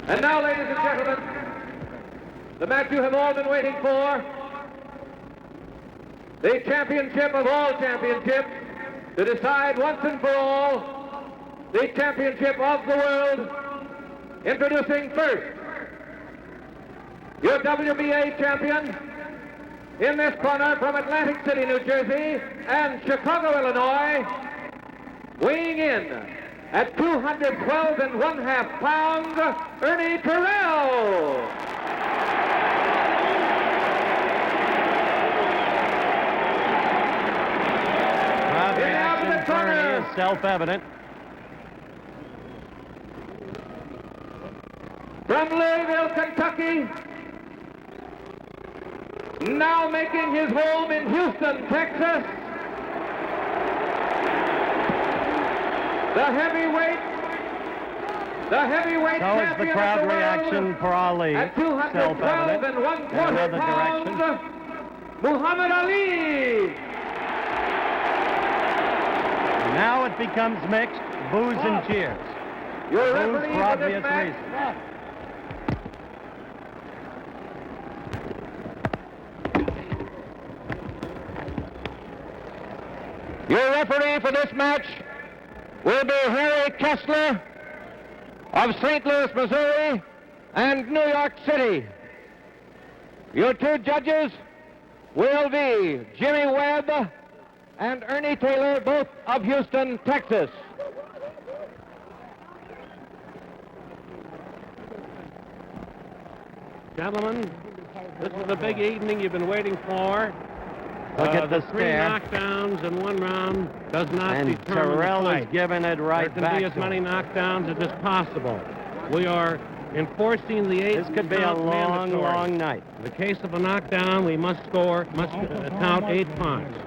And now, ladies and gentlemen, the match you have all been waiting for, the championship of all championships, to decide once and for all the championship of the world. Introducing first, your WBA champion, in this corner from Atlantic City, New Jersey, and Chicago, Illinois, weighing in at 212½ pounds, Ernie Terrell. Crowd reaction for Ernie is self-evident. From Louisville, Kentucky, now making his home in Houston, Texas, the heavyweight So is the crowd reaction for Ali. at 212¼ pounds, Muhammad Ali. Now it becomes mixed, boos and cheers. Your Boos referee for for obvious this match, reasons. Your referee for this match will be Harry Kessler of St. Louis, Missouri, and New York City. Your two judges will be Jimmy Webb and Ernie Taylor, both of Houston, Texas. Gentlemen, this is the big evening you've been waiting for. Look at the three stare. knockdowns in one round does not And determine Terrell the is fight. giving it right There can back be as to many him. knockdowns as is possible. We are enforcing the This could be a eight-count long, mandatory. long night. In the case of a knockdown, we must count 8 points.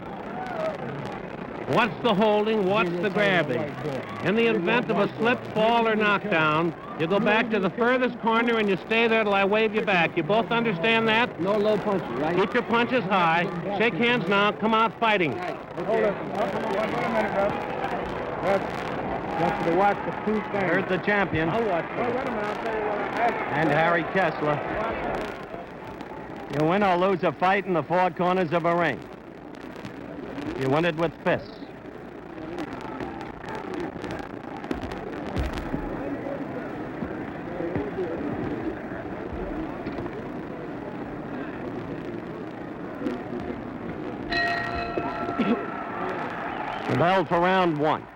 What's the holding? What's the grabbing? In the event of a slip, fall, or knockdown, you go back to the furthest corner and you stay there till I wave you back. You both understand that? No low punches, right? Keep your punches high. Shake hands now. Come out fighting. Hold it. Wait a minute, brother. That's to watch the two things. Here's the champion I'll watch it. Wait a minute, I'll tell you what I'm asking. and Harry Kessler. You win or lose a fight in the four corners of a ring. You win it with fists. The bell for round one.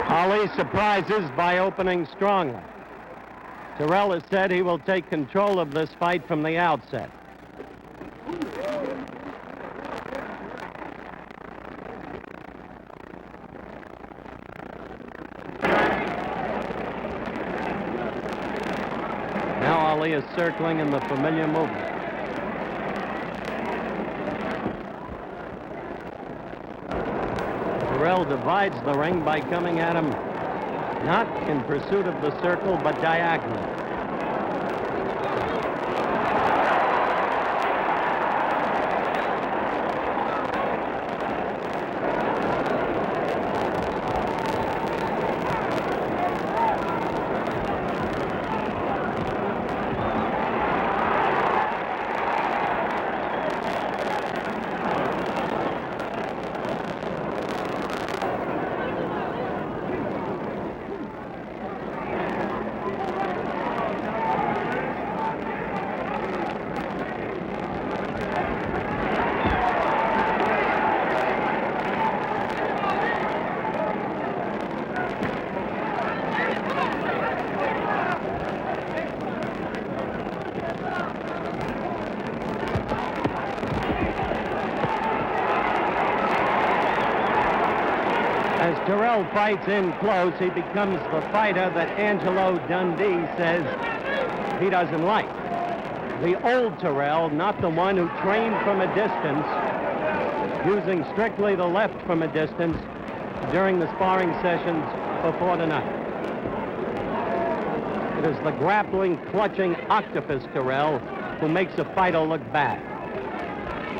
Ali surprises by opening strongly. Terrell has said he will take control of this fight from the outset. Now Ali is circling in the familiar movement. Terrell divides the ring by coming at him not in pursuit of the circle, but diagonal. As Terrell fights in close, he becomes the fighter that Angelo Dundee says he doesn't like. The old Terrell, not the one who trained from a distance, using strictly the left from a distance during the sparring sessions before tonight. It is the grappling, clutching octopus Terrell who makes a fighter look bad.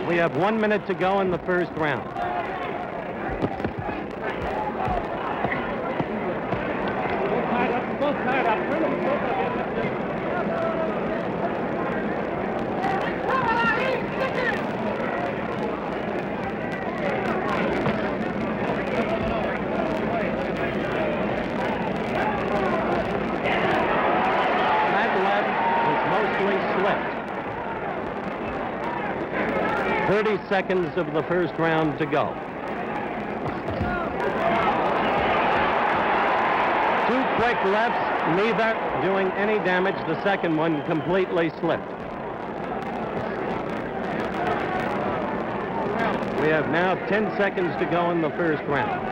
We have 1 minute to go in the first round. 30 seconds of the first round to go. 2 quick lefts, neither doing any damage. The second one completely slipped. We have now 10 seconds to go in the first round.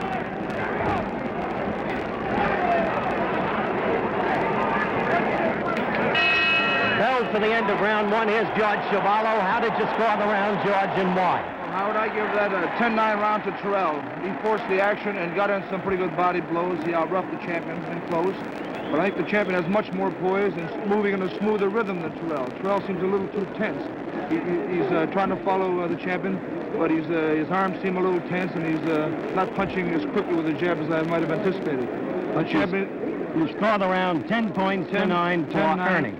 Bell for the end of round 1. Here's George Chuvalo. How did you score the round, George, and why? How would I give that a 10-9 round to Terrell? He forced the action and got in some pretty good body blows. He out-roughed the champion in close. But I think the champion has much more poise and moving in a smoother rhythm than Terrell. Terrell seems a little too tense. He's trying to follow the champion, but his arms seem a little tense, and he's not punching as quickly with the jab as I might have anticipated. The champion... You score the round 10 points to 9 for Ernie.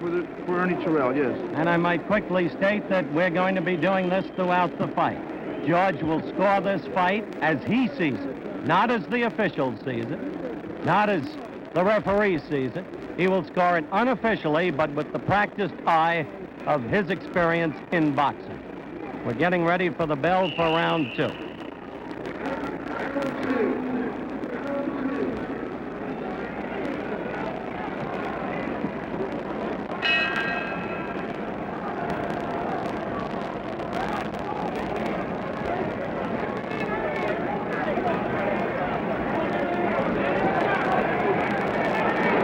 For Ernie Terrell, yes. And I might quickly state that we're going to be doing this throughout the fight. George will score this fight as he sees it, not as the official sees it, not as the referee sees it. He will score it unofficially, but with the practiced eye of his experience in boxing. We're getting ready for the bell for round 2.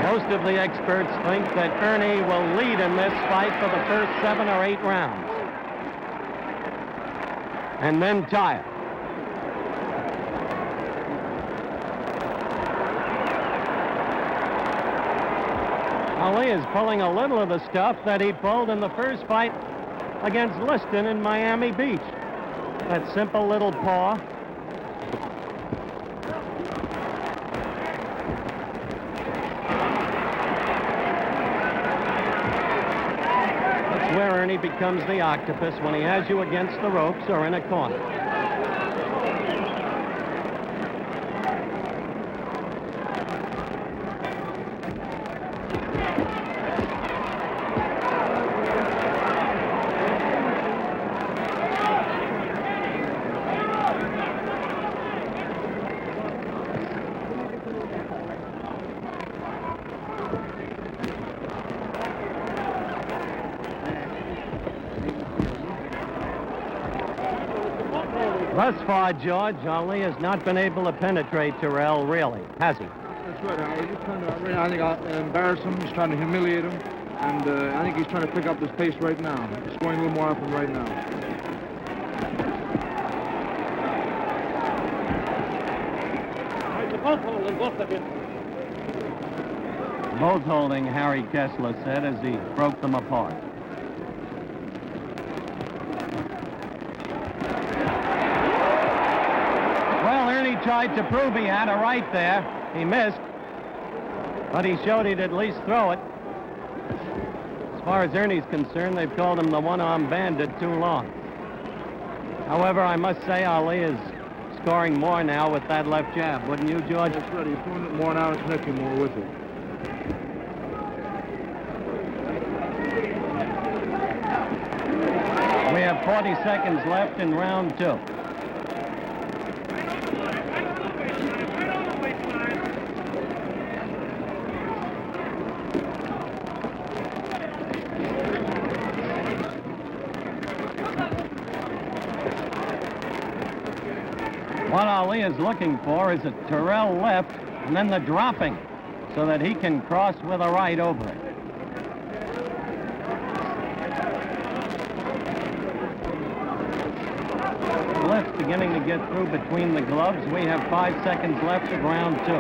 Most of the experts think that Ernie will lead in this fight for the first 7 or 8 rounds. And then tire. Ali is pulling a little of the stuff that he pulled in the first fight against Liston in Miami Beach. That simple little paw. That's where Ernie becomes the octopus, when he has you against the ropes or in a corner. Thus far, George, Ali has not been able to penetrate Terrell, really, has he? That's right, Howard. He's trying to, I think, embarrass him. He's trying to humiliate him. And I think he's trying to pick up his pace right now. He's scoring a little more often right now. Both holding, Harry Kessler said as he broke them apart. Tried to prove he had a right there. He missed, but he showed he'd at least throw it. As far as Ernie's concerned, they've called him the one-arm bandit too long. However, I must say Ali is scoring more now with that left jab, wouldn't you, George? That's right. He's throwing it more now and connecting more with it. We have 40 seconds left in round 2. What Ali is looking for is a Terrell left and then the dropping so that he can cross with a right over it. The left's beginning to get through between the gloves. We have 5 seconds left of round 2.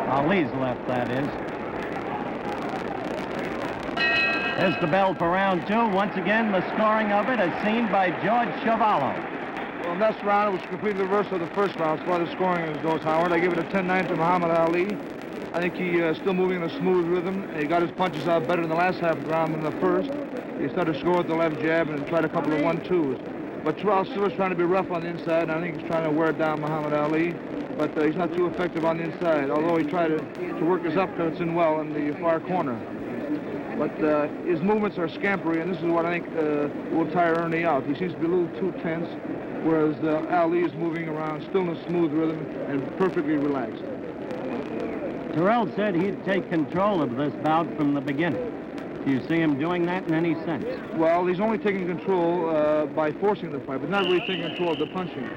Ali's left, that is. There's the bell for round 2. Once again, the scoring of it as seen by George Chuvalo. Well, next round, it was completely the reverse of the first round as far as scoring goes, Howard. I give it a 10-9 to Muhammad Ali. I think he's still moving in a smooth rhythm. He got his punches out better in the last half of the round than the first. He started to score with the left jab and tried a couple of 1-2s. But Terrell still is trying to be rough on the inside, and I think he's trying to wear down Muhammad Ali. But he's not too effective on the inside, although he tried to work his upcuts in well in the far corner. But his movements are scampery, and this is what I think will tire Ernie out. He seems to be a little too tense, whereas Ali is moving around still in a smooth rhythm and perfectly relaxed. Terrell said he'd take control of this bout from the beginning. Do you see him doing that in any sense? Well, he's only taking control by forcing the fight, but not really taking control of the punching.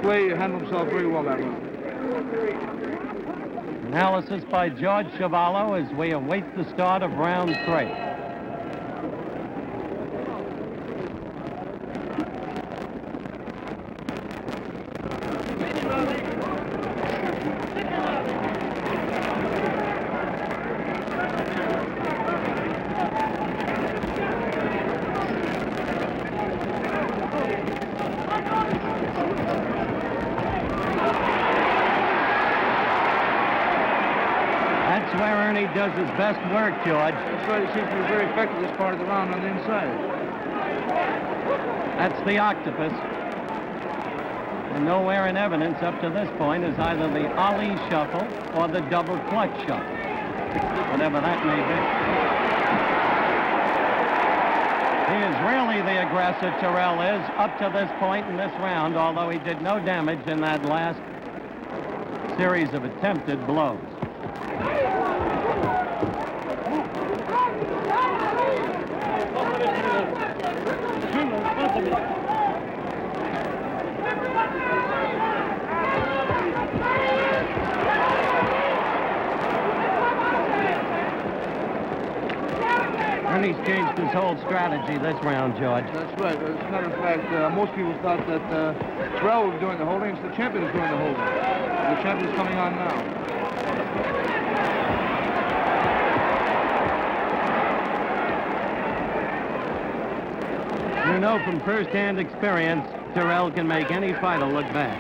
Clay handled himself very well that round. Analysis by George Chavallo as we await the start of round 3. That's where Ernie does his best work, George. That's right. He seems to be very effective this part of the round on the inside. That's the octopus. And nowhere in evidence up to this point is either the Ali shuffle or the double clutch shuffle, whatever that may be. He is really the aggressor, Terrell is, up to this point in this round, although he did no damage in that last series of attempted blows. Ernie's changed his whole strategy this round, George. That's right. As a matter of fact, most people thought that Terrell was doing the holding. It's the champion who's doing the holding. The champion is coming on now. You know from first-hand experience, Terrell can make any fighter look bad.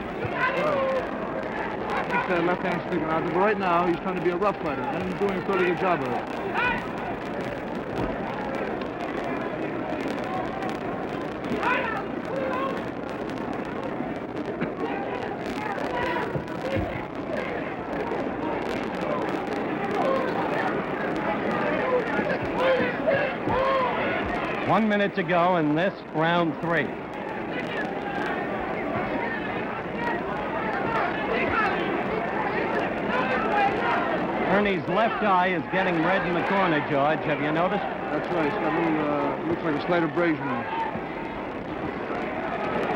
Keeps that left hand sticking out. But right now, he's trying to be a rough fighter, and he's doing a pretty good job of it. 1 minute to go in this round 3. Ernie's left eye is getting red in the corner, George. Have you noticed? That's right. It's got a little, looks like a slight abrasion there.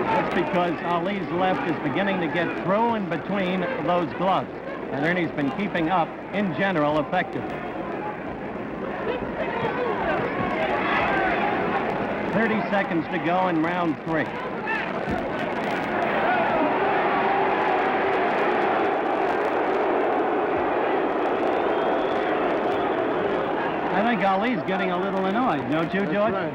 That's because Ali's left is beginning to get through in between those gloves. And Ernie's been keeping up, in general, effectively. 30 seconds to go in round 3. I think Ali's getting a little annoyed, don't you, George? That's right.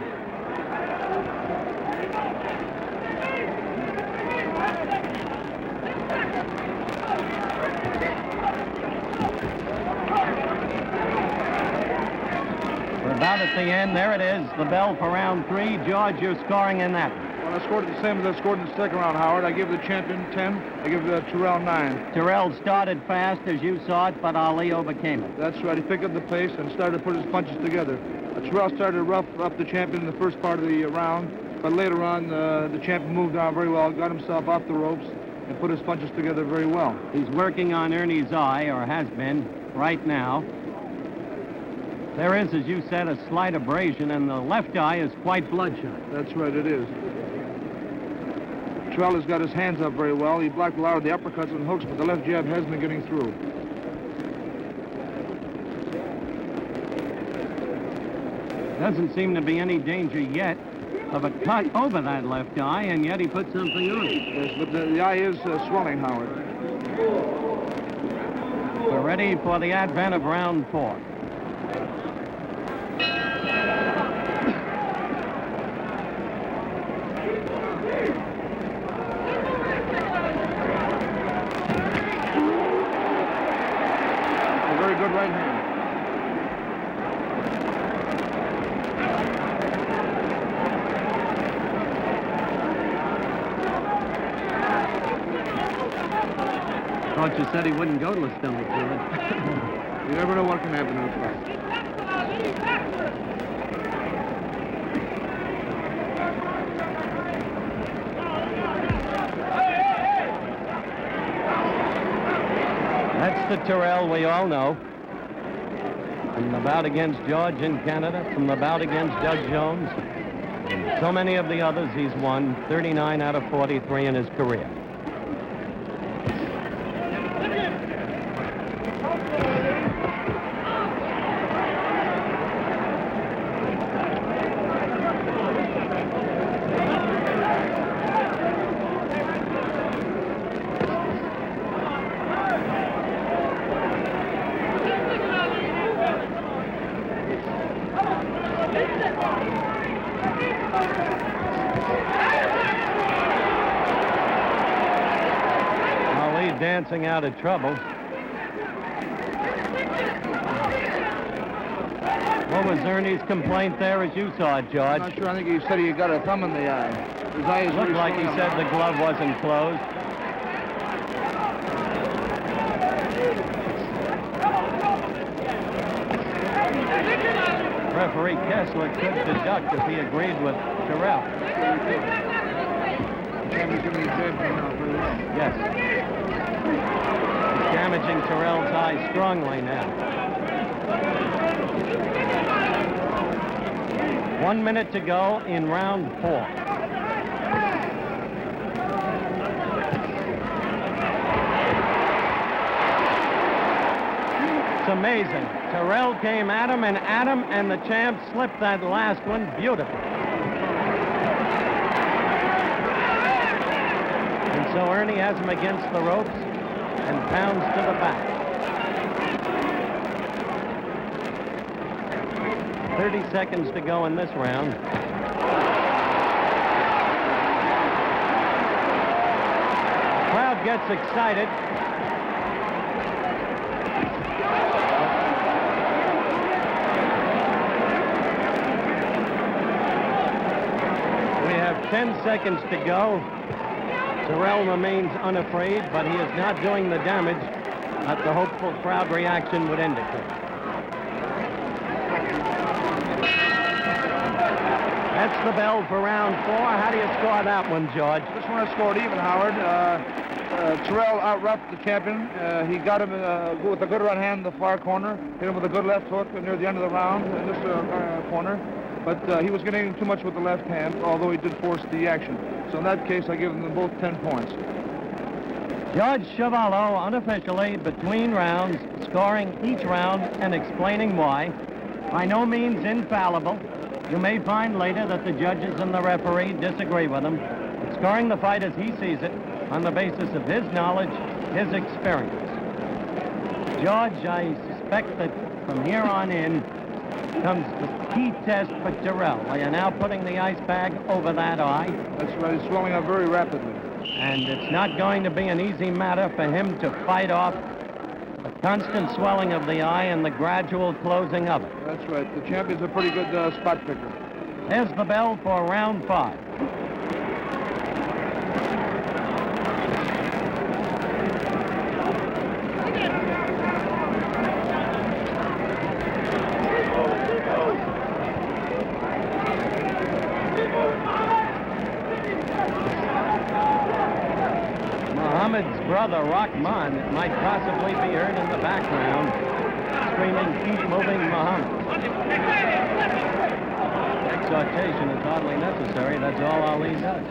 We're about at the end. There it is, the bell for round 3. George, you're scoring in that. Well, I scored the same as I scored in the second round, Howard. I give the champion 10. I give Terrell 9. Terrell started fast, as you saw it, but Ali overcame it. That's right. He picked up the pace and started to put his punches together. Terrell started to rough up the champion in the first part of the round, but later on, the champion moved on very well, got himself off the ropes, and put his punches together very well. He's working on Ernie's eye, or has been, right now. There is, as you said, a slight abrasion, and the left eye is quite bloodshot. That's right, it is. Terrell has got his hands up very well. He blocked a lot of the uppercuts and hooks, but the left jab has been getting through. Doesn't seem to be any danger yet of a cut over that left eye, and yet he put something on it. Yes, but the eye is swelling, Howard. We're ready for the advent of round 4. A very good right hand. Thought you said he wouldn't go to the stomach, George. You never know what can happen in a fight. Mr. Terrell, we all know, from the bout against George in Canada, from the bout against Doug Jones, and so many of the others, he's won 39 out of 43 in his career. Dancing out of trouble. What was Ernie's complaint there as you saw it, George? I'm not sure. I think he said he got a thumb in the eye. His eye is looked like he said the glove wasn't closed. Referee Kessler could deduct if he agreed with Terrell. Yes. He's damaging Terrell's eye strongly now. 1 minute to go in round 4. It's amazing. Terrell came at him, and the champ slipped that last one beautifully. So Ernie has him against the ropes and pounds to the back. 30 seconds to go in this round. The crowd gets excited. We have 10 seconds to go. Terrell remains unafraid, but he is not doing the damage that the hopeful crowd reaction would indicate. That's the bell for round 4. How do you score that one, George? This one I scored even, Howard. Terrell out-roughed the champion. He got him with a good right hand in the far corner, hit him with a good left hook near the end of the round in this corner. But he was getting too much with the left hand, although he did force the action. So in that case, I give them both 10 points. George Chuvalo, unofficially, between rounds, scoring each round and explaining why. By no means infallible. You may find later that the judges and the referee disagree with him. But scoring the fight as he sees it, on the basis of his knowledge, his experience. George, I suspect that from here on in, comes the key test for Terrell. They are now putting the ice bag over that eye. That's right. It's swelling up very rapidly. And it's not going to be an easy matter for him to fight off the constant swelling of the eye and the gradual closing of it. That's right. The champion's a pretty good spot picker. There's the bell for round 5. Muhammad's brother, Rahman, might possibly be heard in the background, screaming, "Keep moving, Muhammad." Exhortation is hardly necessary. That's all Ali does.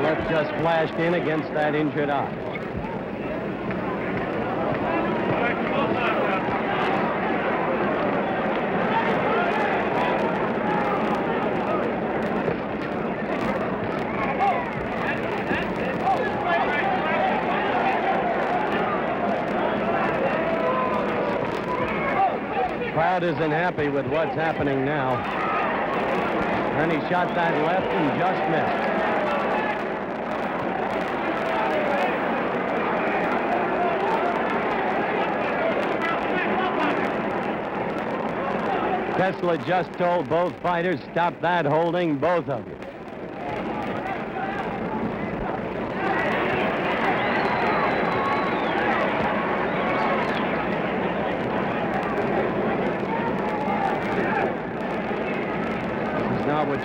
Left just flashed in against that injured eye. Crowd isn't happy with what's happening now. Then he shot that left and just missed. Kessler just told both fighters, stop that holding, both of you.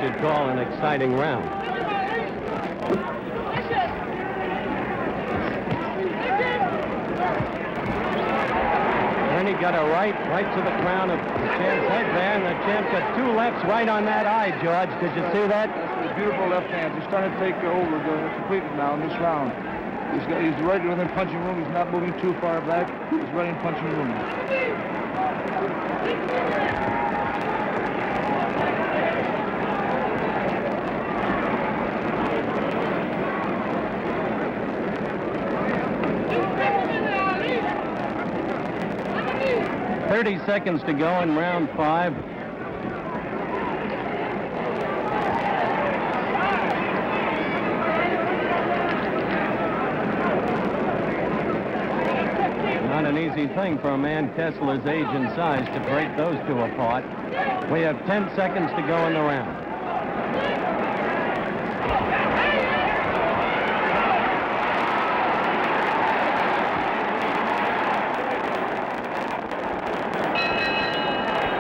could call an exciting round. Ernie got a right to the crown of the champ's head there, and the champ got 2 lefts right on that eye, George. Did you see that? That's a beautiful left hand. He's starting to take over completely now in this round. He's right within punching room. He's not moving too far back. He's right in punching room. .30 seconds to go in round 5. Not an easy thing for a man Kessler's age and size to break those 2 apart. We have 10 seconds to go in the round.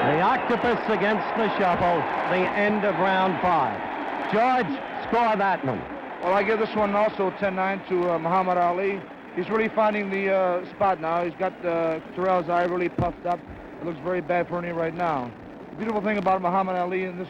The octopus against the shuffle, the end of round 5. George, score that one. Well, I give this one also 10-9 to Muhammad Ali. He's really finding the spot now. He's got Terrell's eye really puffed up. It looks very bad for Ernie right now. The beautiful thing about Muhammad Ali in this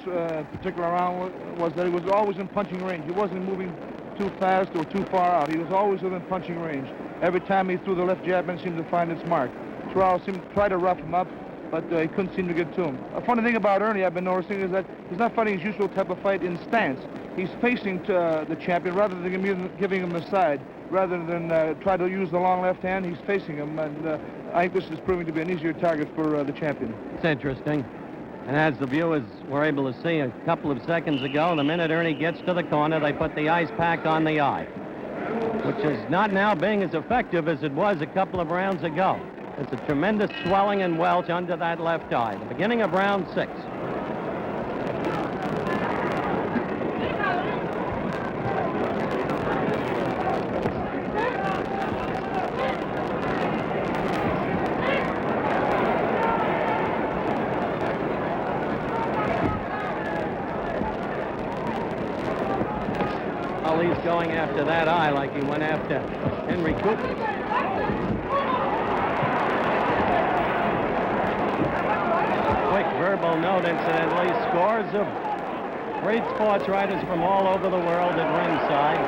particular round was that he was always in punching range. He wasn't moving too fast or too far out. He was always within punching range. Every time he threw the left jab, it seemed to find its mark. Terrell seemed to try to rough him up, but he couldn't seem to get to him. A funny thing about Ernie I've been noticing is that he's not fighting his usual type of fight in stance. He's facing the champion rather than giving him the side. Rather than try to use the long left hand, he's facing him, and I think this is proving to be an easier target for the champion. It's interesting. And as the viewers were able to see a couple of seconds ago, the minute Ernie gets to the corner, they put the ice pack on the eye, which is not now being as effective as it was a couple of rounds ago. It's a tremendous swelling and welch under that left eye. The beginning of round 6. Ali's going after that eye like he went after Henry Cooper. Verbal note, incidentally, scores of great sports writers from all over the world at ringside,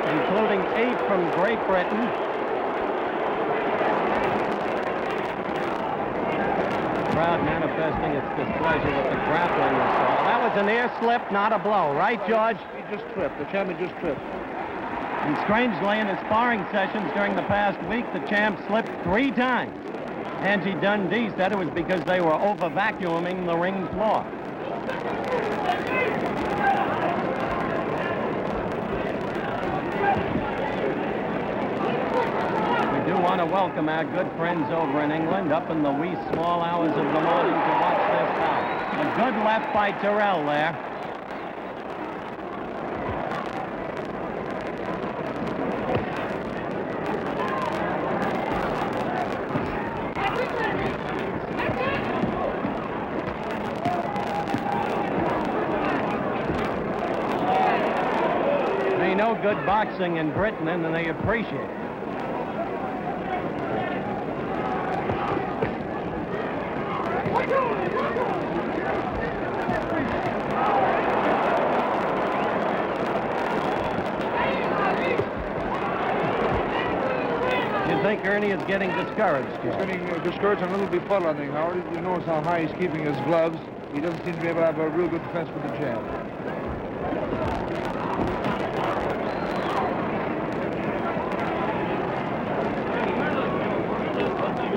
including 8 from Great Britain. Crowd manifesting its displeasure with the grappling assault. That was an ear slip, not a blow, right, George? He just tripped. The champion just tripped. And strangely, in his sparring sessions during the past week, the champ slipped 3 times. Angie Dundee said it was because they were over-vacuuming the ring floor. We do want to welcome our good friends over in England up in the wee small hours of the morning to watch this bout. A good left by Terrell there. Good boxing in Britain, and they appreciate it. You think Ernie is getting discouraged? He's getting discouraged and a little befuddled, I think, Howard. You notice how high he's keeping his gloves. He doesn't seem to be able to have a real good defense with the jab.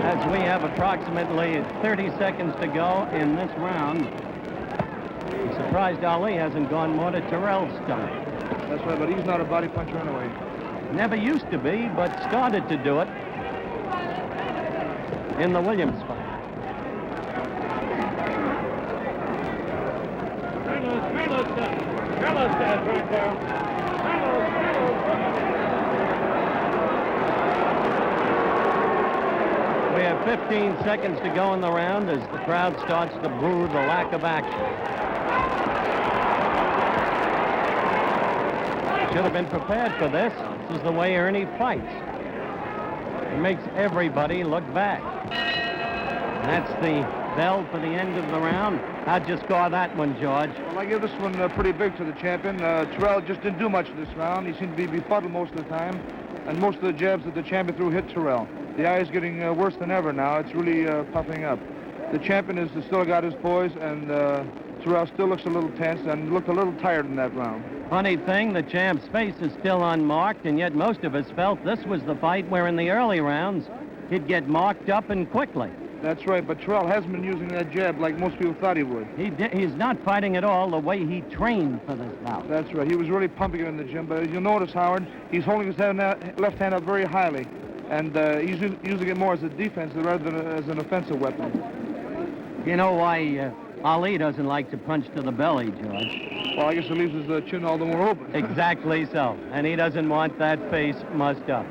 As we have approximately 30 seconds to go in this round, I'm surprised Ali hasn't gone more to Terrell's stomach. That's right, but he's not a body puncher anyway. Never used to be, but started to do it in the Williams fight. Carlos stands right there. We have 15 seconds to go in the round as the crowd starts to boo the lack of action. should have been prepared for this. This is the way Ernie fights. He makes everybody look back. And that's the bell for the end of the round. How'd you score that one, George? Well, I give this one pretty big to the champion. Terrell just didn't do much this round. He seemed to be befuddled most of the time. And most of the jabs that the champion threw hit Terrell. The eye is getting worse than ever now. It's really puffing up. The champion has still got his poise, and Terrell still looks a little tense and looked a little tired in that round. Funny thing, the champ's face is still unmarked, and yet most of us felt this was the fight where in the early rounds he'd get marked up and quickly. That's right, but Terrell hasn't been using that jab like most people thought he would. He's not fighting at all the way he trained for this bout. That's right. He was really pumping it in the gym, but you'll notice, Howard, he's holding his left hand up very highly, and he's using it more as a defense rather than as an offensive weapon. You know why Ali doesn't like to punch to the belly, George? Well, I guess it leaves his chin all the more open. Exactly so. And he doesn't want that face mussed up.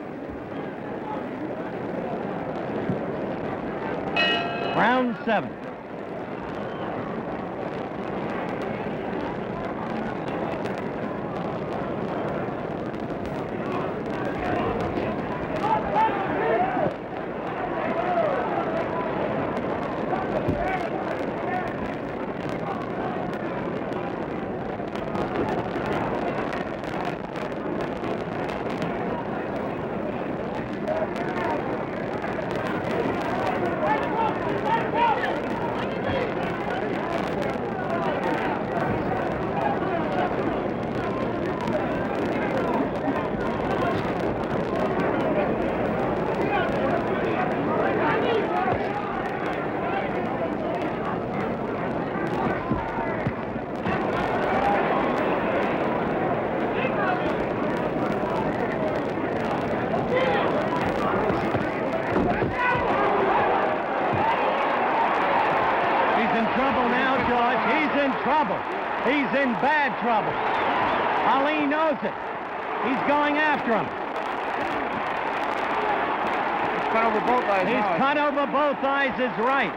Round 7. He's in bad trouble. Ali knows it. He's going after him. He's cut over both eyes. He's cut over both eyes is right.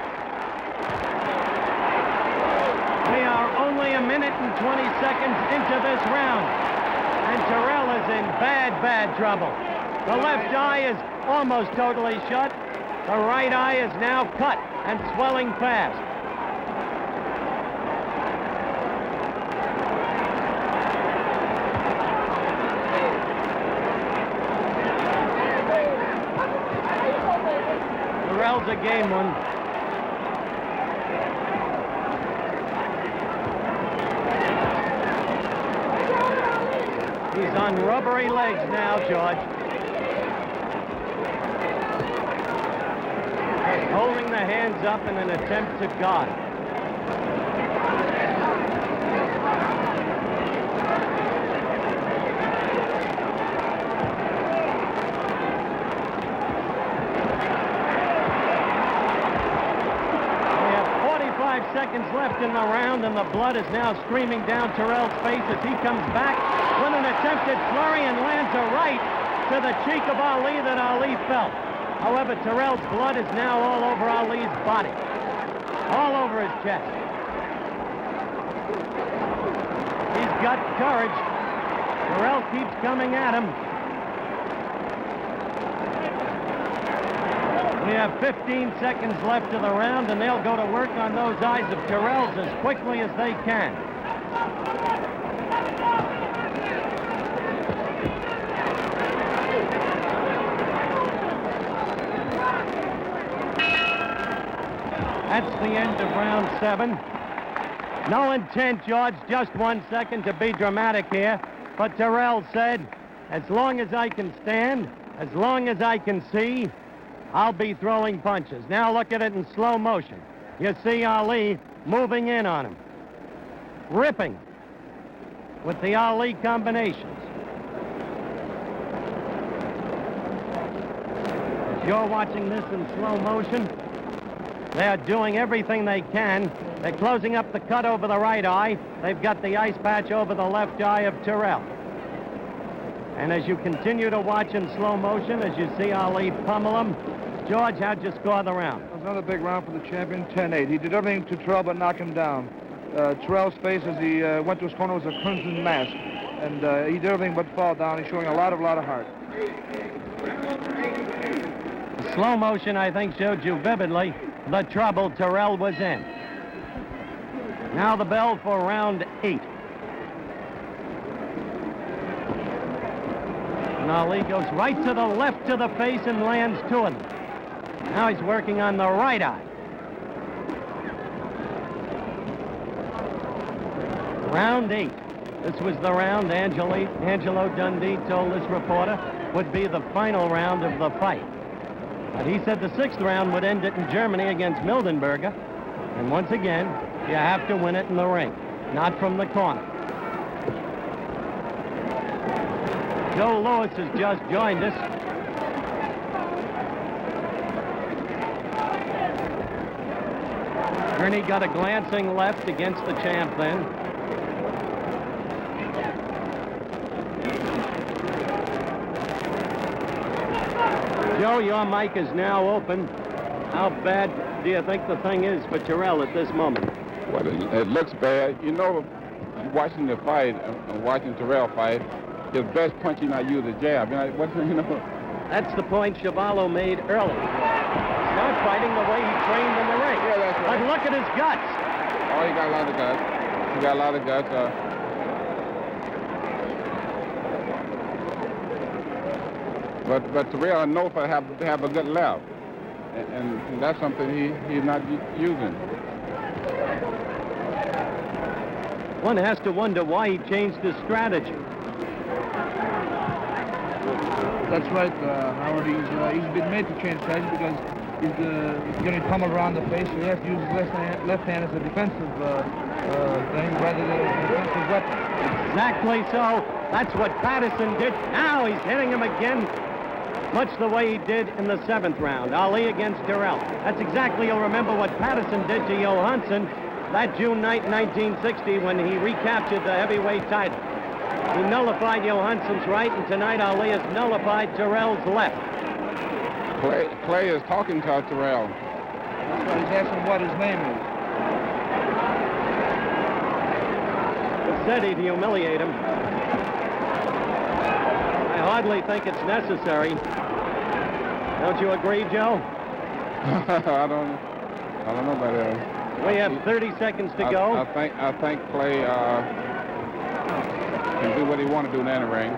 We are only a minute and 20 seconds into this round. And Terrell is in bad trouble. The left eye is almost totally shut. The right eye is now cut and swelling fast. Terrell's a game one. He's on rubbery legs now, George. Just holding the hands up in an attempt to guard. Seconds left in the round, and the blood is now streaming down Terrell's face as he comes back with an attempted flurry and lands a right to the cheek of Ali that Ali felt. However, Terrell's blood is now all over Ali's body, all over his chest. He's got courage. Terrell keeps coming at him. We have 15 seconds left of the round, and they'll go to work on those eyes of Terrell's as quickly as they can. That's the end of round 7. No intent, George, just 1 second to be dramatic here. But Terrell said, as long as I can stand, as long as I can see, I'll be throwing punches. Now look at it in slow motion. You see Ali moving in on him, ripping with the Ali combinations. As you're watching this in slow motion, they're doing everything they can. They're closing up the cut over the right eye. They've got the ice patch over the left eye of Terrell. And as you continue to watch in slow motion, as you see Ali pummel him, George, how'd you score the round? It was another big round for the champion, 10-8. He did everything to Terrell but knock him down. Terrell's face as he went to his corner was a crimson mask. and he did everything but fall down. He's showing a lot of heart. The slow motion, I think, showed you vividly the trouble Terrell was in. Now the bell for round 8. And Ali goes right to the left to the face and lands 2 of them. Now he's working on the right eye. Round 8. This was the round Angelo Dundee told this reporter would be the final round of the fight. But he said the 6th round would end it in Germany against Mildenberger. And once again, you have to win it in the ring, not from the corner. Joe Louis has just joined us. Ernie got a glancing left against the champ then. Joe, your mic is now open. How bad do you think the thing is for Terrell at this moment? Well, it looks bad. You know, watching the fight, watching Terrell fight, his best punch, he not use a jab. That's the point Chevalo made early. He's not fighting the way he trained in the ring. Yeah, that's right. But look at his guts. Oh, he got a lot of guts. He got a lot of guts. But Terrell, I know for have a good left, and that's something he's not using. One has to wonder why he changed his strategy. That's right, Howard. He's been made to change strategy because he's getting pummeled around the face, so he has to use his left hand as a defensive thing rather than a defensive weapon. Exactly so. That's what Patterson did. Now he's hitting him again, much the way he did in the 7th round. Ali against Terrell. That's exactly, you'll remember what Patterson did to Johansson that June night in 1960 when he recaptured the heavyweight title. He nullified Johansson's right, and tonight Ali has nullified Terrell's left. Clay is talking to Terrell. That's why he's asking what his name is. He said he'd humiliate him. I hardly think it's necessary. Don't you agree, Joe? I don't know about that. We have 30 seconds to go. I think Clay can do what he want to do in the ring.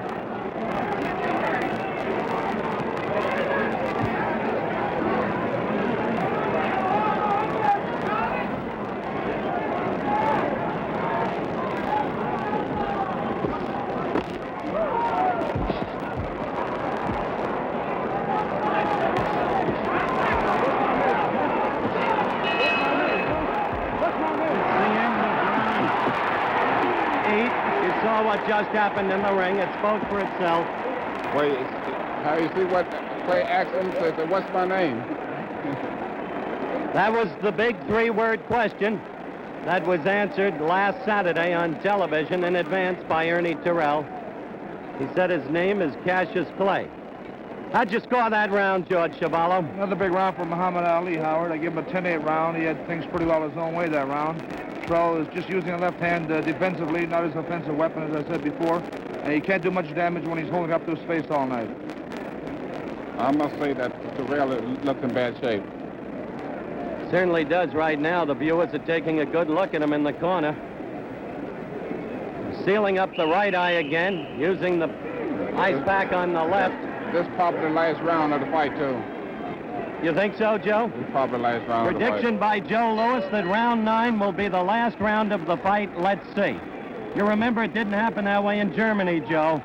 Just happened in the ring. It spoke for itself. Wait, how you see what Clay asked him? Said, what's my name? That was the big 3-word question that was answered last Saturday on television in advance by Ernie Terrell. He said his name is Cassius Clay. How'd you score that round, George Chevalo? Another big round for Muhammad Ali, Howard. I give him a 10-8 round. He had things pretty well his own way that round. Terrell is just using the left hand defensively, not his offensive weapon, as I said before. And he can't do much damage when he's holding up to his face all night. I must say that Terrell looks in bad shape. Certainly does right now. The viewers are taking a good look at him in the corner. Sealing up the right eye again, using the ice pack on the left. This probably the last round of the fight, too. You think so, Joe? This probably the last round Prediction of the fight. by Joe Louis that round 9 will be the last round of the fight. Let's see. You remember it didn't happen that way in Germany, Joe.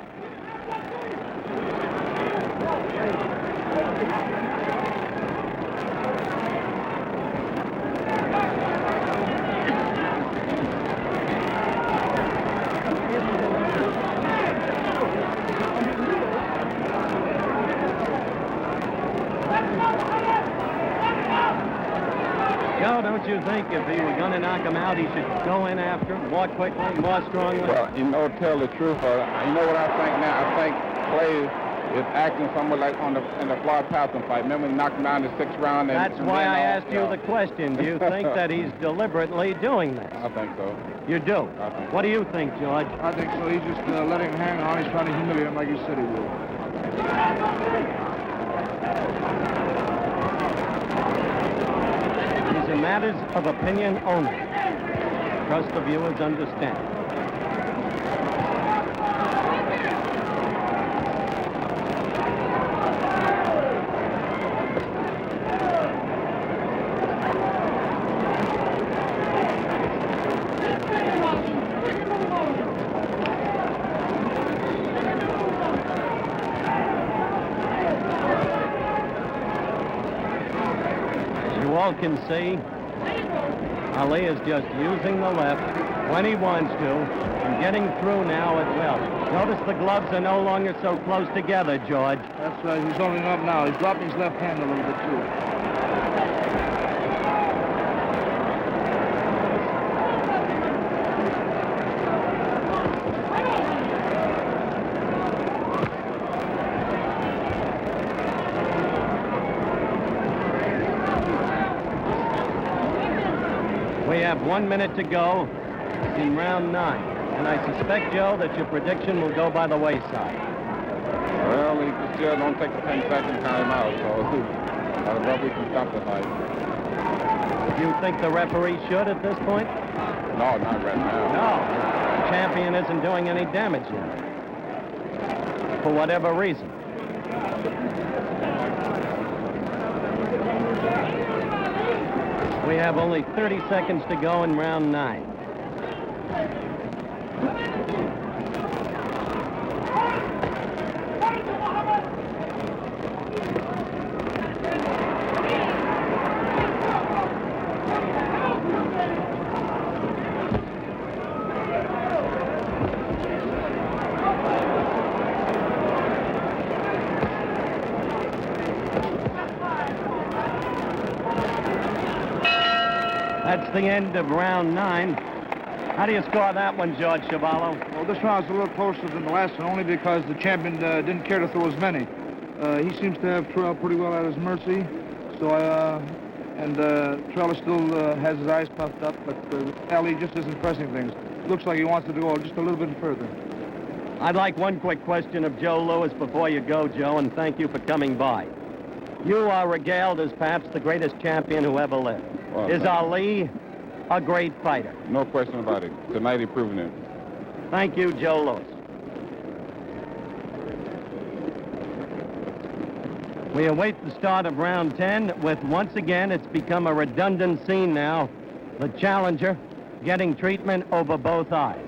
Don't you think if he were going to knock him out, he should go in after him more quickly, more strongly? Well, to tell the truth, you know what I think now? I think Clay is acting somewhat like in the Floyd Patterson fight. Remember, he knocked him down in the 6th round? That's why I asked you the question. Do you think that he's deliberately doing this? I think so. You do? I think so. What do you think, George? I think so. He's just letting him hang on. He's trying to humiliate him like he said he would. These are matters of opinion only. Trust the viewers understand. All can see, Ali is just using the left when he wants to and getting through now at will. Notice the gloves are no longer so close together, George. That's right. He's holding up now. He's dropping his left hand a little bit, too. We have 1 minute to go in round 9. And I suspect, Joe, that your prediction will go by the wayside. Well, he still don't take the 10-second time out, so I don't know if we can stop the fight. Do you think the referee should at this point? No, not right now. No. The champion isn't doing any damage now. For whatever reason. We have only 30 seconds to go in round 9. That's the end of round 9. How do you score that one, George Chuvalo? Well, this round's a little closer than the last one, only because the champion didn't care to throw as many. He seems to have Terrell pretty well at his mercy. So, Terrell still has his eyes puffed up, but Ali just isn't pressing things. Looks like he wants to go just a little bit further. I'd like one quick question of Joe Louis before you go, Joe, and thank you for coming by. You are regaled as perhaps the greatest champion who ever lived. Well, Is Ali a great fighter? No question about it. Tonight he proven it. Thank you, Joe Louis. We await the start of round 10 with, once again, it's become a redundant scene now. The challenger getting treatment over both eyes.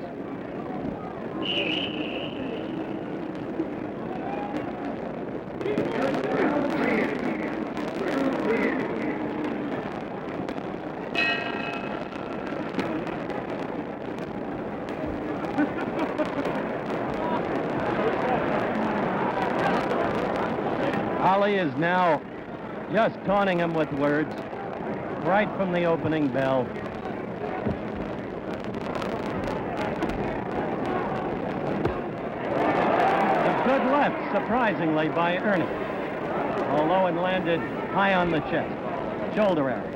Ali is now just taunting him with words right from the opening bell. A good left, surprisingly, by Ernie, although it landed high on the chest, shoulder area.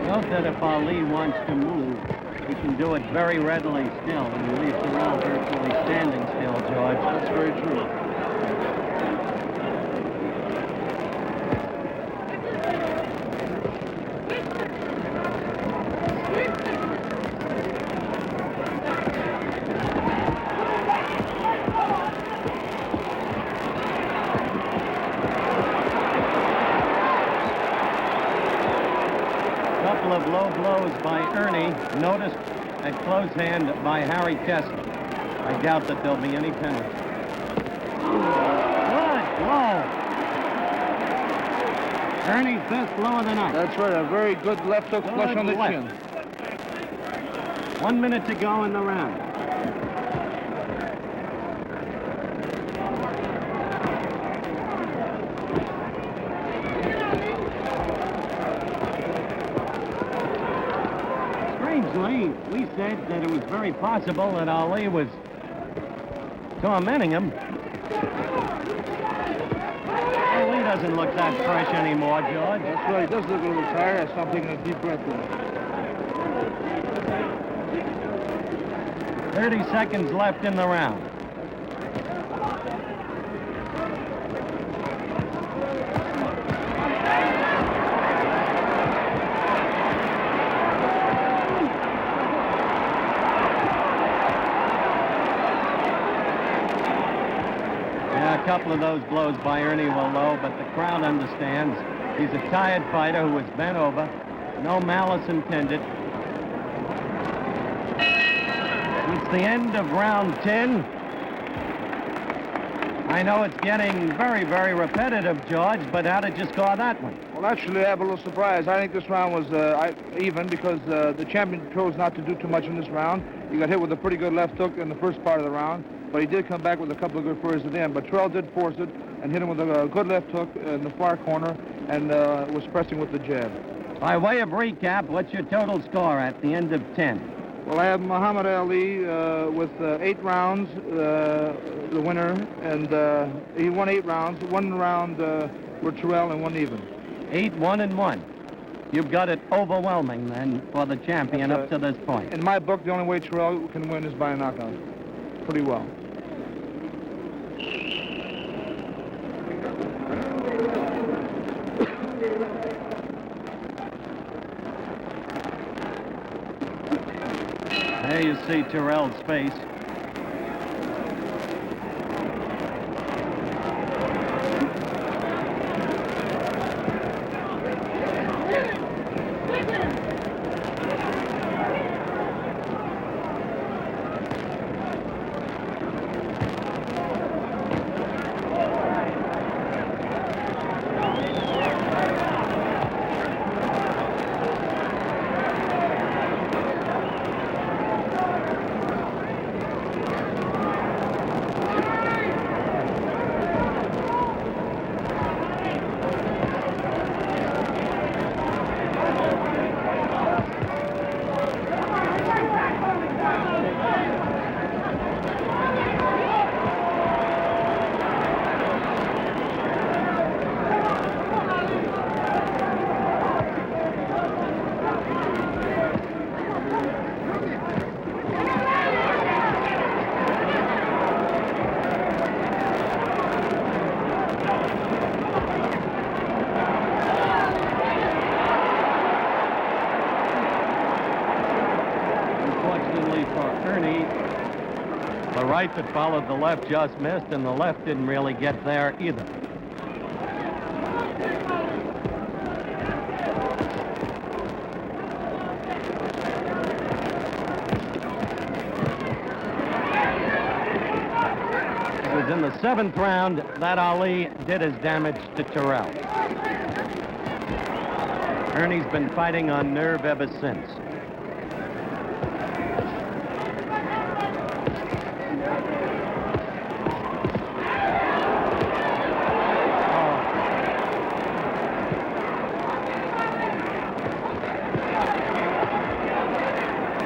Note that if Ali wants to move, he can do it very readily still, and he leaves Terrell virtually standing still, George. That's very true. couple of low blows by Ernie, noticed at close hand by Harry Kessler. I doubt that there'll be any penalty. Good blow. Ernie's best blow of the night. That's right, a very good left hook flush on the chin. 1 minute to go in the round. Strangely, we said that it was very possible that Ali was tormenting him. Ali doesn't look that fresh anymore, George. That's right, he does look a little tired. I stopped taking a deep breath there. 30 seconds left in the round. Yeah, a couple of those blows by Ernie were low, but the crowd understands. He's a tired fighter who was bent over. No malice intended. It's the end of round 10. I know it's getting very, very repetitive, George, but how did you score that one? Well, actually, I have a little surprise. I think this round was even because the champion chose not to do too much in this round. He got hit with a pretty good left hook in the first part of the round, but he did come back with a couple of good furries at the end. But Terrell did force it and hit him with a good left hook in the far corner and was pressing with the jab. By way of recap, what's your total score at the end of 10? Well, I have Muhammad Ali with 8 rounds, the winner, and he won 8 rounds. 1 round were Terrell and 1 even. 8-1-1. You've got it overwhelming, then, for the champion up to this point. In my book, the only way Terrell can win is by a knockout. Pretty well. There you see Terrell's face. The right that followed the left just missed, and the left didn't really get there either. It was in the 7th round that Ali did his damage to Terrell. Ernie's been fighting on nerve ever since.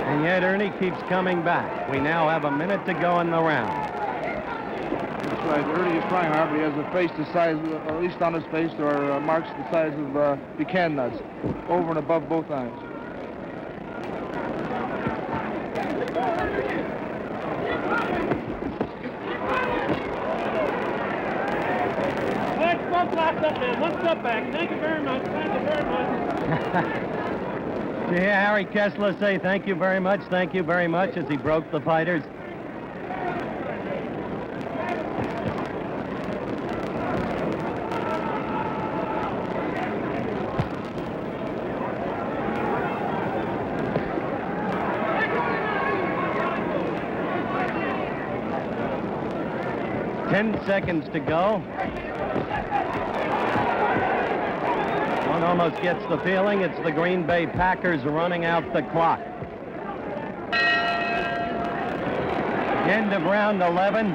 And yet Ernie keeps coming back. We now have a minute to go in the round. That's right. Ernie is trying hard, but he has a face the size, at least on his face, there are marks the size of pecan nuts, over and above both eyes. Both laps up there. One step back. Thank you very much. Thank you very much. Did you hear Harry Kessler say thank you very much as he broke the fighters? 10 seconds to go. One almost gets the feeling it's the Green Bay Packers running out the clock. End of round 11.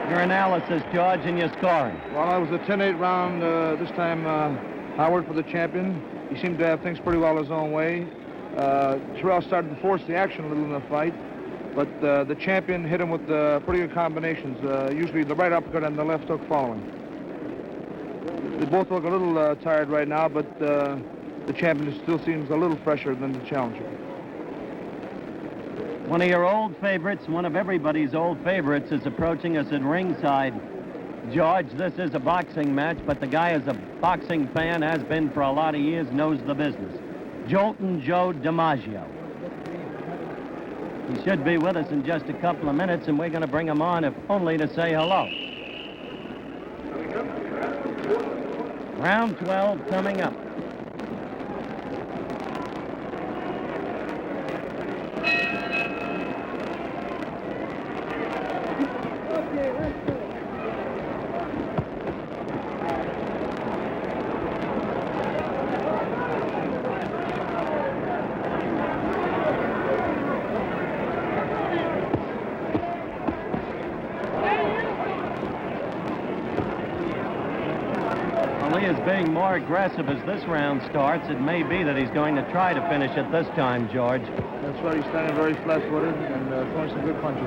Your analysis, George, and your scoring. Well, that was a 10-8 round. This time, Howard for the champion. He seemed to have things pretty well his own way. Terrell started to force the action a little in the fight, but the champion hit him with pretty good combinations, usually the right uppercut and the left hook following. They both look a little tired right now, but the champion still seems a little fresher than the challenger. One of your old favorites, one of everybody's old favorites, is approaching us at ringside. George, this is a boxing match, but the guy is a boxing fan, has been for a lot of years, knows the business. Joltin' Joe DiMaggio. He should be with us in just a couple of minutes, and we're going to bring him on, if only to say hello. Round 12 coming up. Being more aggressive as this round starts, it may be that he's going to try to finish it this time, George. That's right. He's standing very flat-footed and throwing some good punches.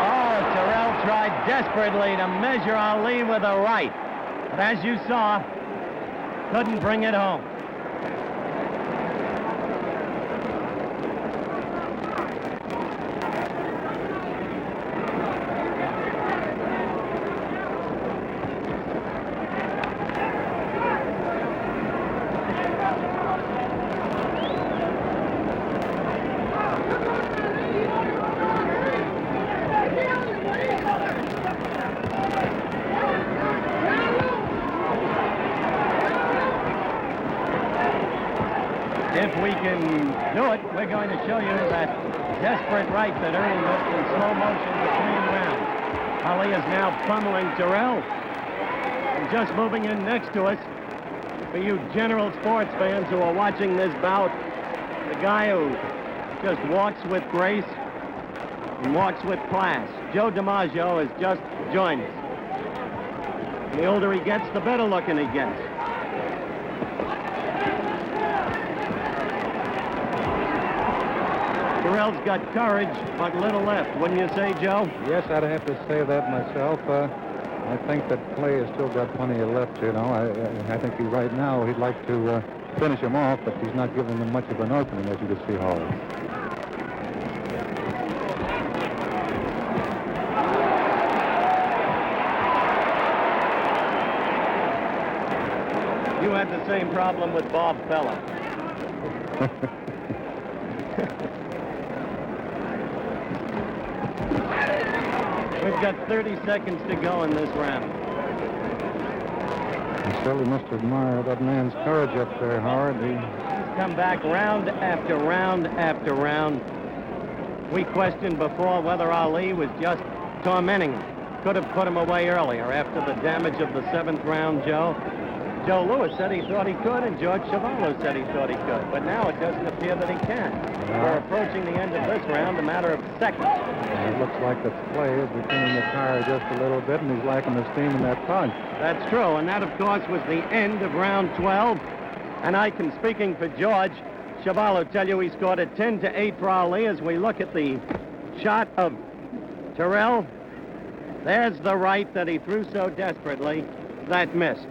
Oh, Terrell tried desperately to measure Ali with a right, but as you saw, couldn't bring it home. If we can do it, we're going to show you that desperate right that Ernie looked in slow motion between rounds. Ali is now pummeling Terrell. And just moving in next to us, for you general sports fans who are watching this bout, the guy who just walks with grace and walks with class. Joe DiMaggio has just joined us. The older he gets, the better looking he gets. Terrell's got courage, but little left, wouldn't you say, Joe? Yes, I'd have to say that myself. I think that Clay has still got plenty of left, you know. I think right now he'd like to finish him off, but he's not giving him much of an opening, as you can see, Howard. You had the same problem with Bob Feller. We've got 30 seconds to go in this round. You certainly must admire that man's courage up there, Howard. He's come back round after round after round. We questioned before whether Ali was just tormenting him. Could have put him away earlier after the damage of the 7th round, Joe. Joe Louis said he thought he could, and George Chuvalo said he thought he could. But now it doesn't appear that he can. We're approaching the end of this round, a matter of seconds. It looks like that Clay is becoming the tire just a little bit, and he's lacking the steam in that punch. That's true, and that, of course, was the end of round 12. And I can, speaking for George Chuvalo, tell you he scored a 10-8 for Ali. As we look at the shot of Terrell, there's the right that he threw so desperately that missed.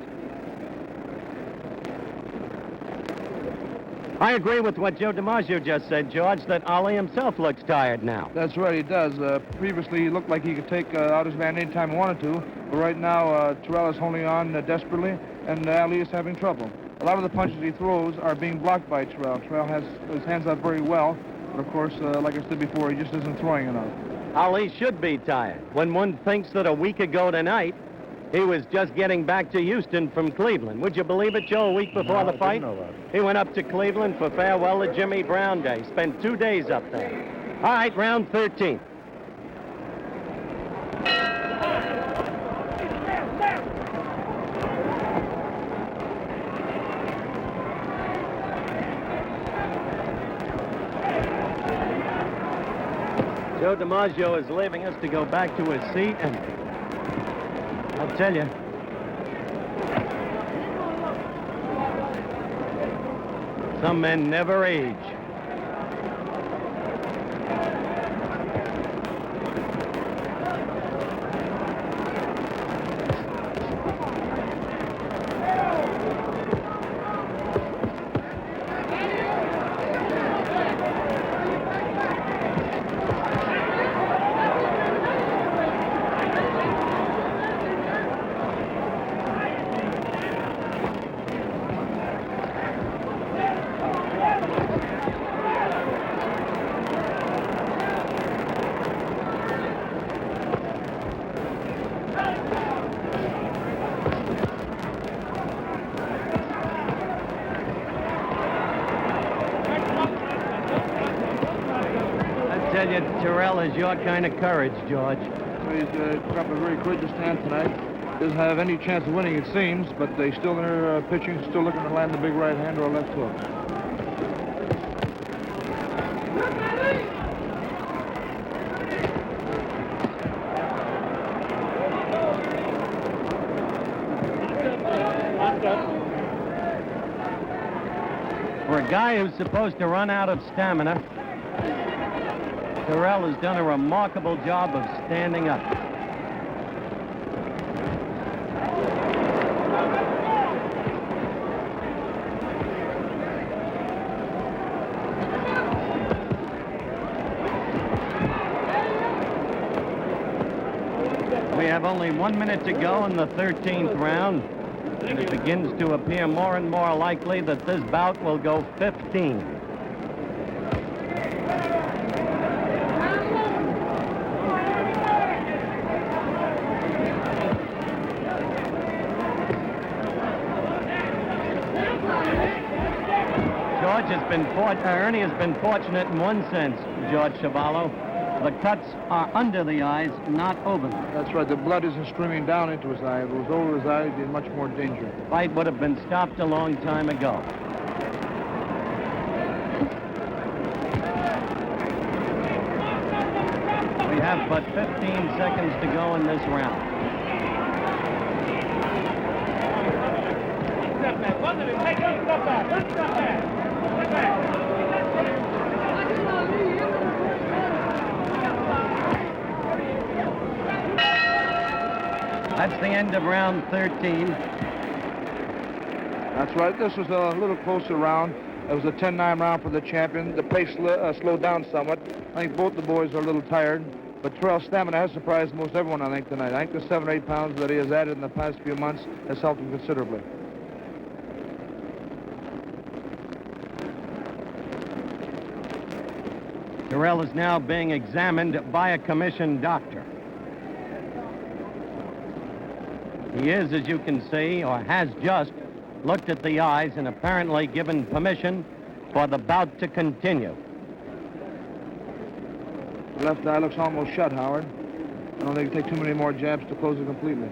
I agree with what Joe DiMaggio just said, George, that Ali himself looks tired now. That's right, he does. Previously, he looked like he could take out his man anytime he wanted to. But right now, Terrell is holding on desperately, and Ali is having trouble. A lot of the punches he throws are being blocked by Terrell. Terrell has his hands up very well, but of course, like I said before, he just isn't throwing enough. Ali should be tired. When one thinks that a week ago tonight, He was just getting back to Houston from Cleveland. Would you believe it, Joe, a week before the fight? I didn't know that. He went up to Cleveland for farewell to Jimmy Brown Day. Spent 2 days up there. All right, round 13. Joe DiMaggio is leaving us to go back to his seat, and I'll tell you, some men never age. Terrell is your kind of courage, George. So he's got a very courageous stand tonight. Doesn't have any chance of winning, it seems, but they still in their pitching, still looking to land the big right hand or a left hook. For a guy who's supposed to run out of stamina, Terrell has done a remarkable job of standing up. We have only 1 minute to go in the 13th round, and it begins to appear more and more likely that this bout will go 15. Ernie has been fortunate in one sense, George Chavallo. The cuts are under the eyes, not over them. That's right. The blood isn't streaming down into his eye. If it was over his eye, he'd be in much more danger. The fight would have been stopped a long time ago. We have but 15 seconds to go in this round. That's the end of round 13. That's right. This was a little closer round. It was a 10-9 round for the champion. The pace slowed down somewhat. I think both the boys are a little tired. But Terrell's stamina has surprised most everyone, I think, tonight. I think the 7 or 8 pounds that he has added in the past few months has helped him considerably. Terrell is now being examined by a commissioned doctor. He is, as you can see, or has just looked at the eyes and apparently given permission for the bout to continue. The left eye looks almost shut, Howard. I don't think it'll take too many more jabs to close it completely.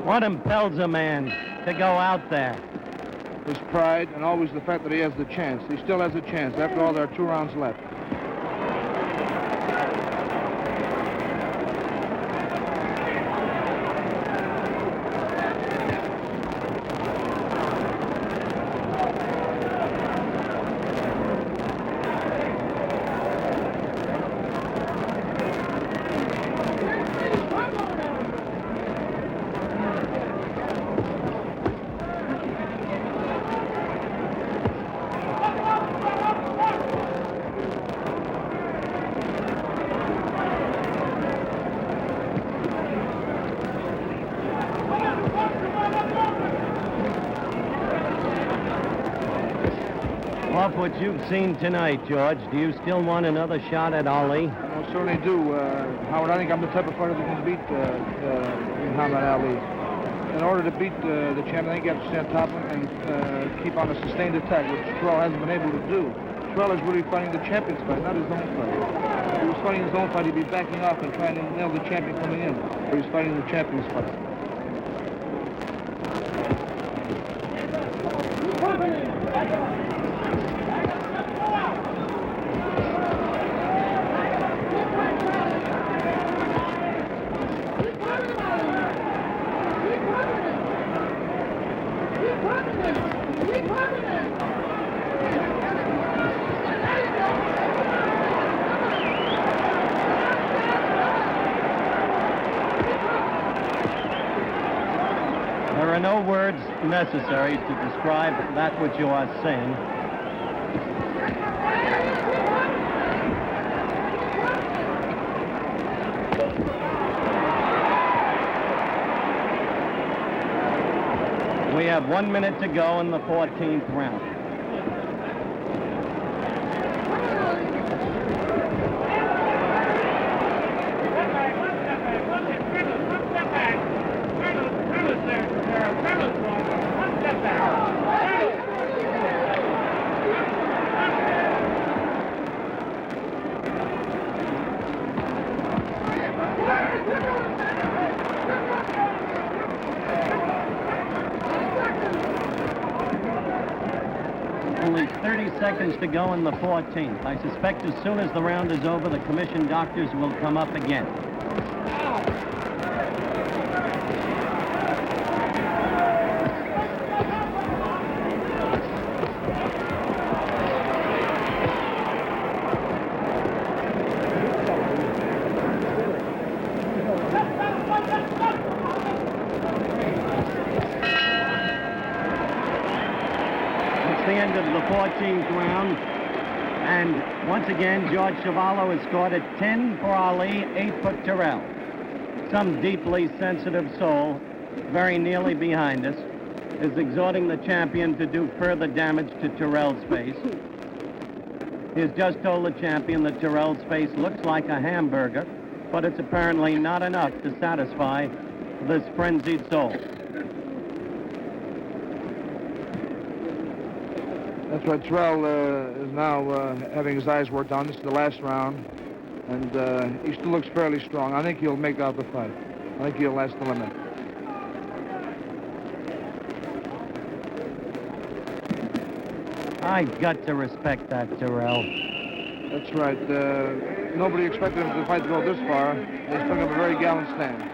What impels a man to go out there? His pride and always the fact that he has the chance. He still has a chance. After all, there are 2 rounds left. what you've seen tonight, George, do you still want another shot at Ali? I certainly do. Howard, I think I'm the type of fighter that can beat Muhammad Ali. In order to beat the champion, I think you have to stand top and keep on a sustained attack, which Terrell hasn't been able to do. Terrell is really fighting the champion's fight, not his own fight. If he was fighting his own fight, he'd be backing off and trying to nail the champion coming in. But he's fighting the champion's fight. There are no words necessary to describe that which you are saying. We have 1 minute to go in the 14th round. Only 30 seconds to go in the 14th. I suspect as soon as the round is over, the commission doctors will come up again. The end of the 14th round, and once again George Chuvalo has scored at 10 for Ali, 8 for Terrell. Some deeply sensitive soul, very nearly behind us, is exhorting the champion to do further damage to Terrell's face. He has just told the champion that Terrell's face looks like a hamburger, but it's apparently not enough to satisfy this frenzied soul. That's right. Terrell is now having his eyes worked on. This is the last round, and he still looks fairly strong. I think he'll make out the fight. I think he'll last the limit. I've got to respect that, Terrell. That's right. Nobody expected him to fight to go this far. He's putting up a very gallant stand.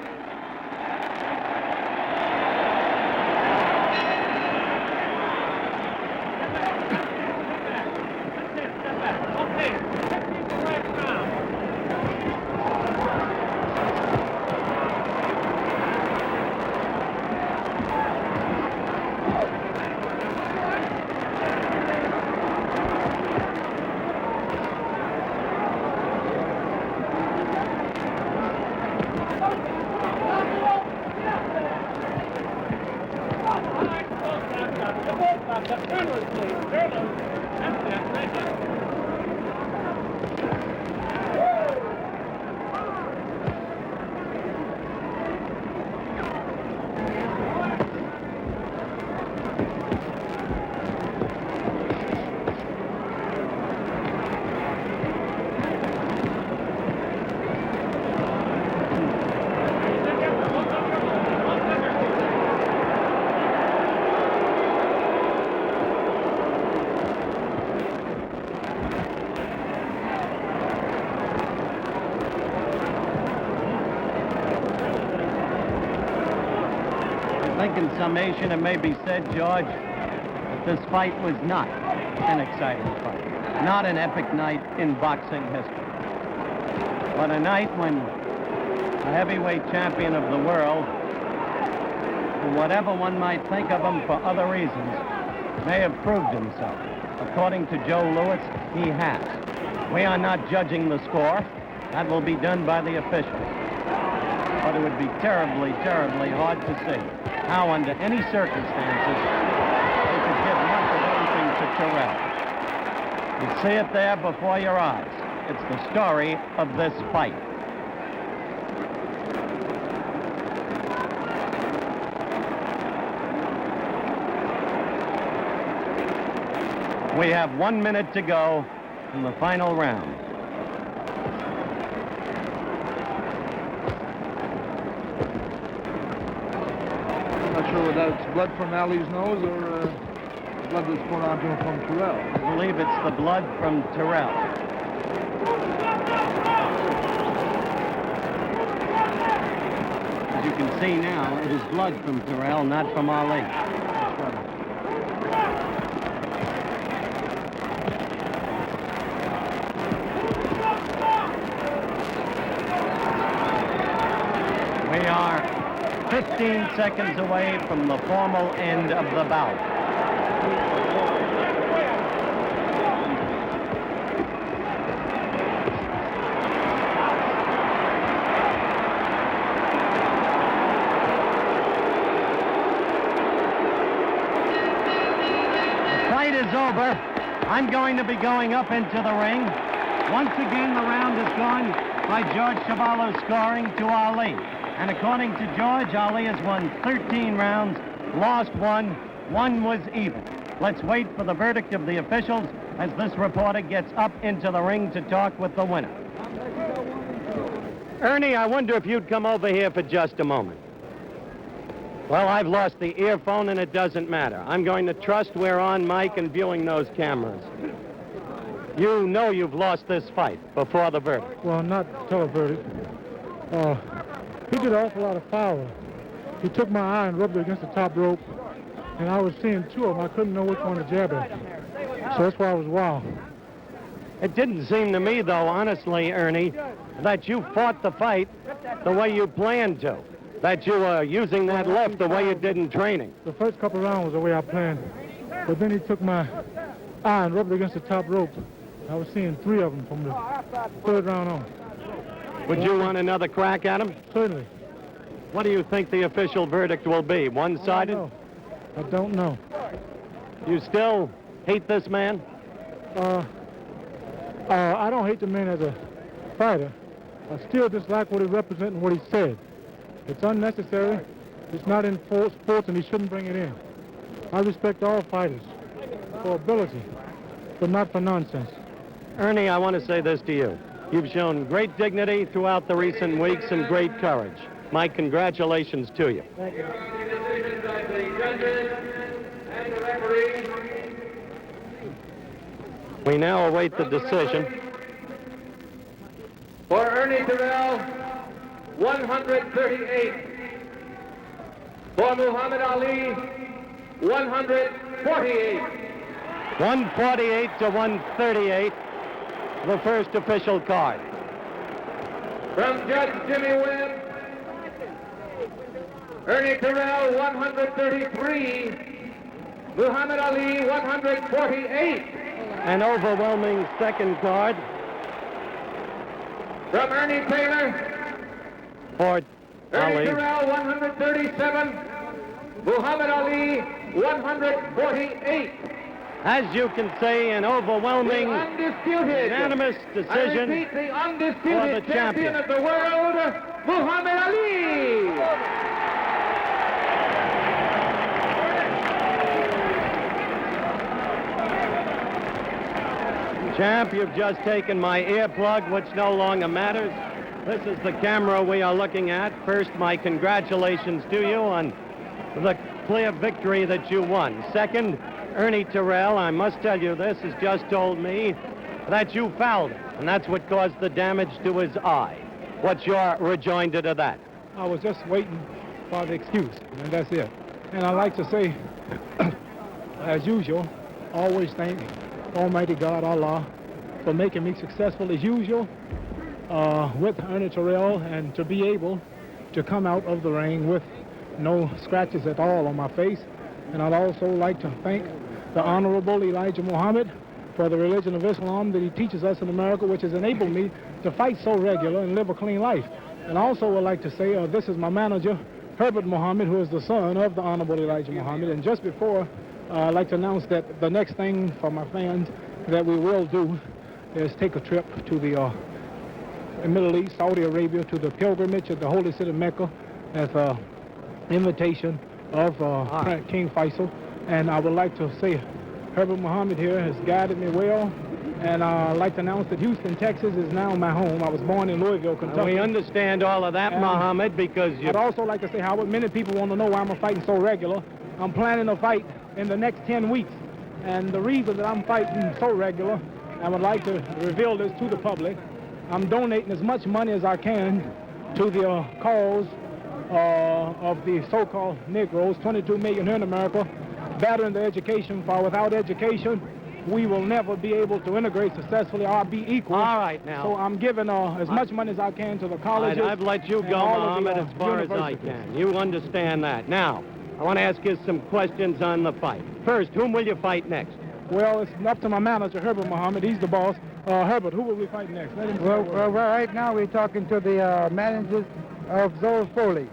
In summation, it may be said, George, that this fight was not an exciting fight, not an epic night in boxing history, but a night when a heavyweight champion of the world, whatever one might think of him for other reasons, may have proved himself. According to Joe Louis, he has. We are not judging the score. That will be done by the officials. But it would be terribly, terribly hard to see how, under any circumstances, they could give much of anything to Terrell. You see it there before your eyes. It's the story of this fight. We have 1 minute to go in the final round. I'm not sure whether that's blood from Ali's nose or blood that's poured onto him from Terrell. I believe it's the blood from Terrell. As you can see now, it is blood from Terrell, not from Ali. That's right. We are 15 seconds away from the formal end of the bout. The fight is over. I'm going to be going up into the ring. Once again, the round is gone by George Chuvalo's scoring to Ali. And according to George, Ali has won 13 rounds, lost one, one was even. Let's wait for the verdict of the officials as this reporter gets up into the ring to talk with the winner. Ernie, I wonder if you'd come over here for just a moment. Well, I've lost the earphone and it doesn't matter. I'm going to trust we're on mic and viewing those cameras. You know you've lost this fight before the verdict. Well, not till a verdict. He did an awful lot of power. He took my eye and rubbed it against the top rope, and I was seeing two of them. I couldn't know which one to jab at. So that's why I was wild. It didn't seem to me, though, honestly, Ernie, that you fought the fight the way you planned to, that you were using that left the way you did in training. The first couple rounds was the way I planned, but then he took my eye and rubbed it against the top rope. I was seeing three of them from the third round on. Would you want another crack at him? Certainly. What do you think the official verdict will be? One-sided? I don't know. You still hate this man? I don't hate the man as a fighter. I still dislike what he represents and what he said. It's unnecessary. It's not in sports, and he shouldn't bring it in. I respect all fighters for ability, but not for nonsense. Ernie, I want to say this to you. You've shown great dignity throughout the recent weeks and great courage. My congratulations to you. Thank you. We now await the decision. For Ernie Terrell, 138. For Muhammad Ali, 148. 148 to 138, the first official card. From Judge Jimmy Webb, Ernie Terrell, 133. Muhammad Ali, 148. An overwhelming second card From Ernie Taylor, for Ernie Ali. Terrell, 137. Muhammad Ali, 148. As you can see, an overwhelming, The undisputed, unanimous I decision repeat, the for undisputed the champion of the world, Muhammad Ali. Champ, you've just taken my earplug, which no longer matters. This is the camera we are looking at. First, my congratulations to you on the clear victory that you won. Second, Ernie Terrell, I must tell you this, has just told me that you fouled him, and that's what caused the damage to his eye. What's your rejoinder to that? I was just waiting for the excuse, and that's it. And I like to say, as usual, always thank Almighty God, Allah, for making me successful as usual with Ernie Terrell, and to be able to come out of the ring with no scratches at all on my face. And I'd also like to thank the Honorable Elijah Muhammad for the religion of Islam that he teaches us in America, which has enabled me to fight so regular and live a clean life. And also would like to say, this is my manager, Herbert Muhammad, who is the son of the Honorable Elijah Muhammad. And just before, I'd like to announce that the next thing for my fans that we will do is take a trip to the Middle East, Saudi Arabia, to the pilgrimage at the holy city Mecca as an invitation of King Faisal. And I would like to say Herbert Muhammad here has guided me well. And I'd like to announce that Houston, Texas is now my home. I was born in Louisville, Kentucky. We understand all of that, Muhammad, because you... I'd also like to say, Howard, many people want to know why I'm fighting so regular. I'm planning a fight in the next 10 weeks. And the reason that I'm fighting so regular, I would like to reveal this to the public. I'm donating as much money as I can to the cause of the so-called Negroes, 22 million here in America, bettering their education, for without education, we will never be able to integrate successfully or be equal. All right, now. So I'm giving as much money as I can to the colleges. I've let you go, Muhammad, as far as I can. You understand that. Now, I want to ask you some questions on the fight. First, whom will you fight next? Well, it's up to my manager, Herbert Muhammad. He's the boss. Herbert, who will we fight next? Let him say right now we're talking to the managers of Zoe Foley.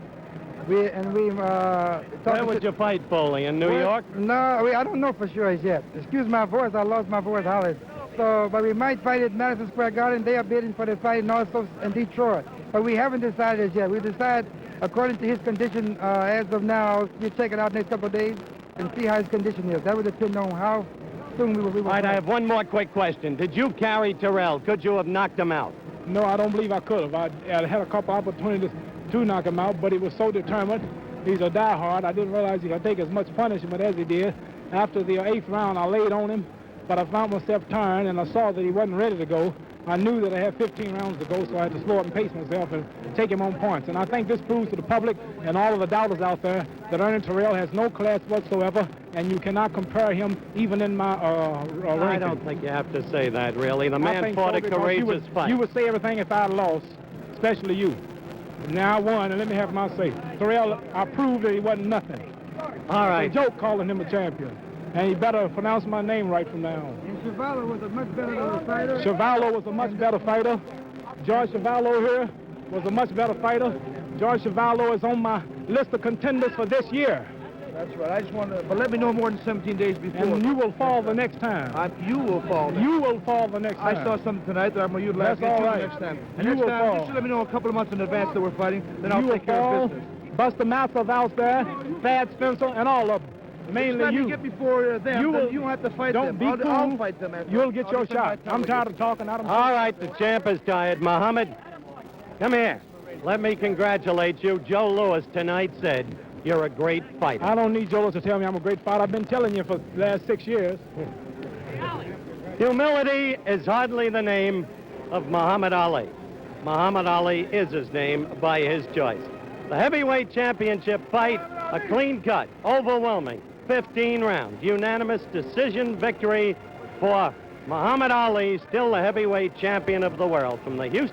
Where would you fight, Foley? In New York? No, I don't know for sure as yet. Excuse my voice, I lost my voice, Howard. So, but we might fight at Madison Square Garden. They are bidding for the fight, and also in Detroit. But we haven't decided as yet. We decide according to his condition as of now. We'll check it out next couple of days and see how his condition is. That would depend on how soon we will All right, fight. I have one more quick question. Did you carry Terrell? Could you have knocked him out? No, I don't believe I could have. I had a couple opportunities to knock him out, but he was so determined. He's a diehard. I didn't realize he could take as much punishment as he did. After the 8th round, I laid on him, but I found myself tired, and I saw that he wasn't ready to go. I knew that I had 15 rounds to go, so I had to slow up and pace myself and take him on points. And I think this proves to the public and all of the doubters out there that Ernie Terrell has no class whatsoever, and you cannot compare him even in my ranking. I don't think you have to say that, really. The man fought a courageous fight. You would say everything if I lost, especially you. Now I won, and let me have my say. Terrell, I proved that he wasn't nothing. All right. It's a joke calling him a champion. And he better pronounce my name right from now on. And Chevalo was a much better fighter. Chevalo was a much better fighter. George Chevalo here was a much better fighter. George Chevalo is on my list of contenders for this year. That's right. I just want to, but let me know more than 17 days before. And you will fall the next time. You will fall. You will fall the next time. I saw something tonight that I'm going to utilize That's all right. next time. And you will fall. Just let me know a couple of months in advance that we're fighting, then I'll You will take care fall. of business. Buster Massive out there, Thad Spencer, and all of them. Mainly Just let you. me get before them. You You don't have to fight Don't them. be cool. I'll fight them. After. You'll get I'll your defend my shot. I'm title tired again. of talking. I don't All right, the champ is tired. Muhammad, come here. Let me congratulate you. Joe Louis tonight said you're a great fighter. I don't need Joel to tell me I'm a great fighter. I've been telling you for the last 6 years. Humility is hardly the name of Muhammad Ali. Muhammad Ali is his name by his choice. The heavyweight championship fight, a clean cut, overwhelming, 15 rounds, unanimous decision victory for Muhammad Ali, still the heavyweight champion of the world. From the Houston